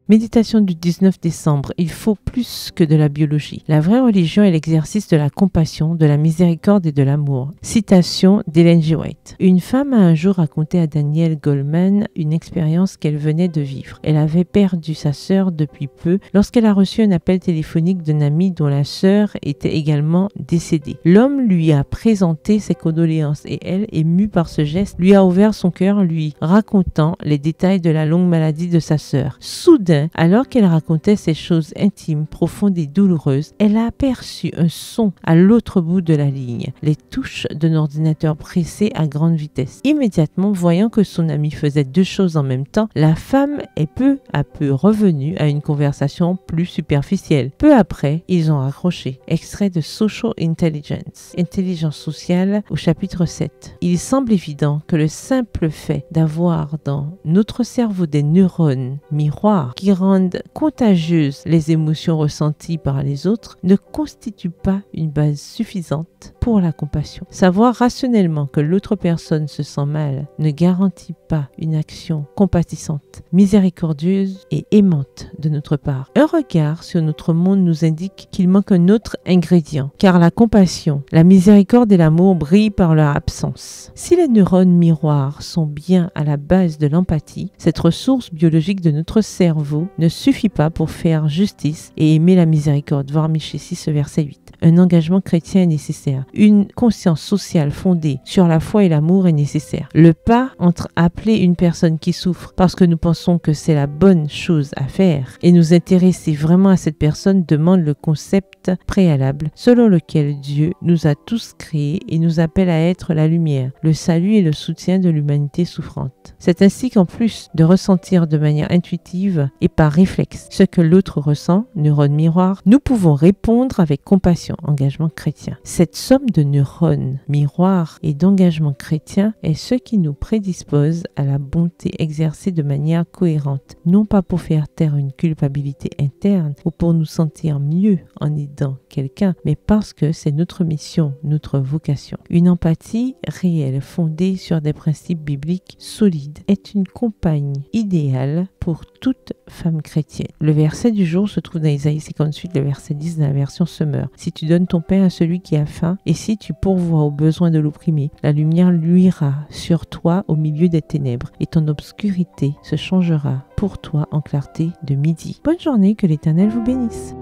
Méditation du 19 décembre. Il faut plus que de la biologie. La vraie religion est l'exercice de la compassion, de la miséricorde et de l'amour. Citation d'Ellen G. White. Une femme a un jour raconté à Danielle Goleman une expérience qu'elle venait de vivre. Elle avait perdu sa sœur depuis peu lorsqu'elle a reçu un appel téléphonique d'un ami dont la sœur était également décédée. L'homme lui a présenté ses condoléances et elle, émue par ce geste, lui a ouvert son cœur lui racontant les détails de la longue maladie de sa sœur. Soudain, alors qu'elle racontait ces choses intimes, profondes et douloureuses, elle a aperçu un son à l'autre bout de la ligne, les touches d'un ordinateur pressé à grande vitesse. Immédiatement, voyant que son ami faisait deux choses en même temps, la femme est peu à peu revenue à une conversation plus superficielle. Peu après, ils ont raccroché. Extrait de Social Intelligence, Intelligence sociale, au chapitre 7. Il semble évident que le simple fait d'avoir dans notre cerveau des neurones miroirs qui rendent contagieuses les émotions ressenties par les autres ne constitue pas une base suffisante pour la compassion. Savoir rationnellement que l'autre personne se sent mal ne garantit pas une action compatissante, miséricordieuse et aimante de notre part. Un regard sur notre monde nous indique qu'il manque un autre ingrédient, car la compassion, la miséricorde et l'amour brillent par leur absence. Si les neurones miroirs sont bien à la base de l'empathie, cette ressource biologique de notre cerveau ne suffit pas pour faire justice et aimer la miséricorde. Voir Michée 6, verset 8. Un engagement chrétien est nécessaire. Une conscience sociale fondée sur la foi et l'amour est nécessaire. Le pas entre appeler une personne qui souffre parce que nous pensons que c'est la bonne chose à faire et nous intéresser vraiment à cette personne demande le concept préalable selon lequel Dieu nous a tous créés et nous appelle à être la lumière, le salut et le soutien de l'humanité souffrante. C'est ainsi qu'en plus de ressentir de manière intuitive et par réflexe ce que l'autre ressent, neurone miroir, nous pouvons répondre avec compassion, engagement chrétien. Cette somme de neurones miroirs et d'engagement chrétien est ce qui nous prédispose à la bonté exercée de manière cohérente, non pas pour faire taire une culpabilité interne ou pour nous sentir mieux en aidant quelqu'un, mais parce que c'est notre mission, notre vocation. Une empathie réelle fondée sur des principes bibliques solides est une compagne idéale pour toute femme chrétienne. Le verset du jour se trouve dans Isaïe 58, le verset 10 dans la version Summer. Si tu donnes ton pain à celui qui a faim et si tu pourvois aux besoins de l'opprimé, la lumière luira sur toi au milieu des ténèbres et ton obscurité se changera pour toi en clarté de midi. Bonne journée, que l'Éternel vous bénisse.